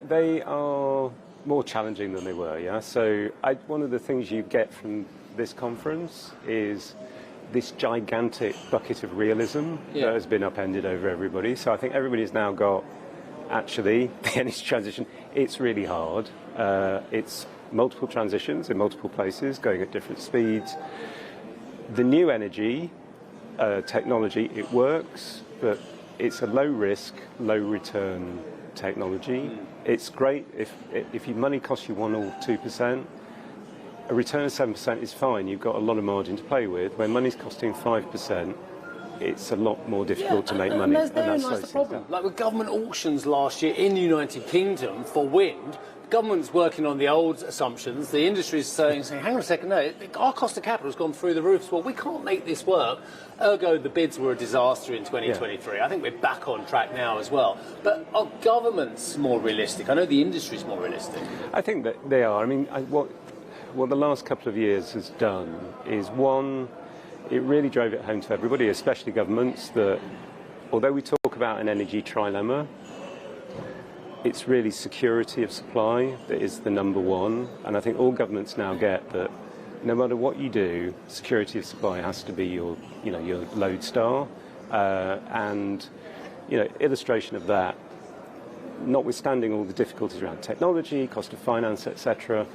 They are more challenging than they were, yeah? So one of the things you get from this conference is this gigantic bucket of realism that has been upended over everybody. So I think everybody's now got, actually, the energy transition, it's really hard. It's multiple transitions in multiple places, going at different speeds. The new energy technology, it works, but it's a low risk, low return technology. It's great if your money costs you 1 or 2%. A return of 7% is fine. You've got a lot of margin to play with. When money's costing 5%, it's a lot more difficult to make money. And therein lies the problem. Like with government auctions last year in the United Kingdom for wind, the government's working on the old assumptions. The industry is saying, hang on a second, no, our cost of capital has gone through the roof. Well, we can't make this work. Ergo, the bids were a disaster in 2023. I think we're back on track now as well. But are governments more realistic? I know the industry's more realistic. I think that they are. I mean, what the last couple of years has done is, one, it really drove it home to everybody, especially governments, that although we talk about an energy trilemma, it's really security of supply that is the number one. And I think all governments now get that no matter what you do, security of supply has to be your lodestar. And illustration of that, notwithstanding all the difficulties around technology, cost of finance, etc.,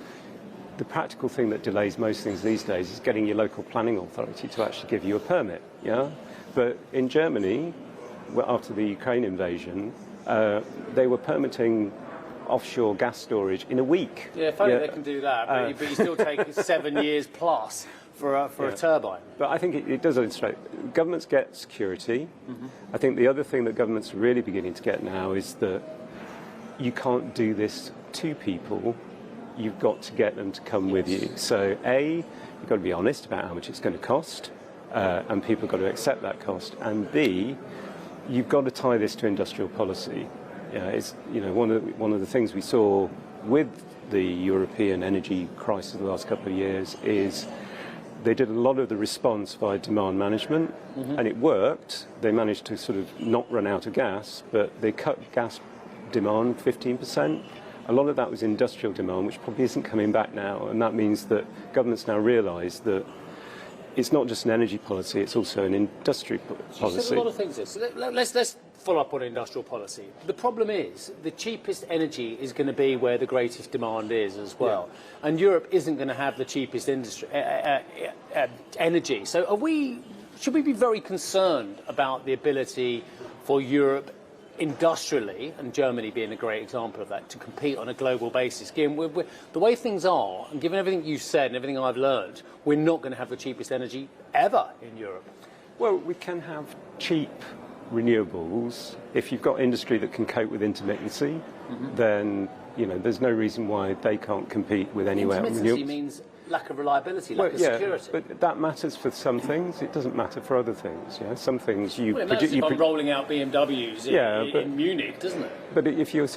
the practical thing that delays most things these days is getting your local planning authority to actually give you a permit. Yeah, but in Germany, after the Ukraine invasion, they were permitting offshore gas storage in a week. Yeah, funny they can do that, but you still take 7 years plus for a turbine. But I think it does illustrate. Governments get security. I think the other thing that governments are really beginning to get now is that you can't do this to people. You've got to get them to come with you. So A, you've got to be honest about how much it's going to cost, and people have got to accept that cost. And B, you've got to tie this to industrial policy. It's one of the things we saw with the European energy crisis the last couple of years is they did a lot of the response via demand management, and it worked. They managed to sort of not run out of gas, but they cut gas demand 15%. A lot of that was industrial demand, which probably isn't coming back now, and that means that governments now realise that it's not just an energy policy, it's also an industry policy. You said a lot of things there. So let's follow up on industrial policy. The problem is the cheapest energy is going to be where the greatest demand is as well. Yeah. And Europe isn't going to have the cheapest energy. So should we be very concerned about the ability for Europe industrially, and Germany being a great example of that, to compete on a global basis? Given the way things are, and given everything you've said and everything I've learned, we're not going to have the cheapest energy ever in Europe. Well, we can have cheap renewables if you've got industry that can cope with intermittency. Then there's no reason why they can't compete with anywhere. Intermittency means lack of reliability, lack of security. But that matters for some things. It doesn't matter for other things. Yeah, some things you. Well, it matters if I'm rolling out BMWs in Munich, doesn't it? But if you're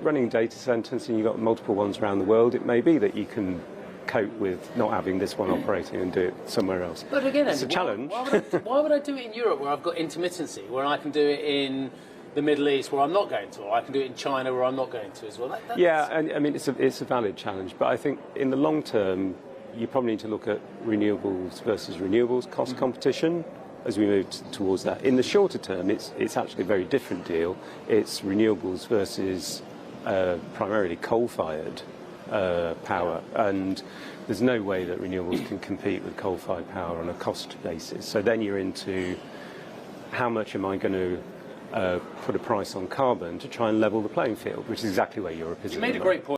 running data centres and you've got multiple ones around the world, it may be that you can cope with not having this one operating and do it somewhere else. But again, it's a challenge. Why would I do it in Europe where I've got intermittency, where I can do it in the Middle East where I'm not going to, or I can do it in China where I'm not going to as well? And I mean, it's a valid challenge, but I think in the long term, you probably need to look at renewables versus renewables cost competition as we move towards that. In the shorter term, it's actually a very different deal. It's renewables versus primarily coal-fired power, and there's no way that renewables can compete with coal-fired power on a cost basis. So then you're into how much am I going to put a price on carbon to try and level the playing field, which is exactly where Europe is. You made a great point.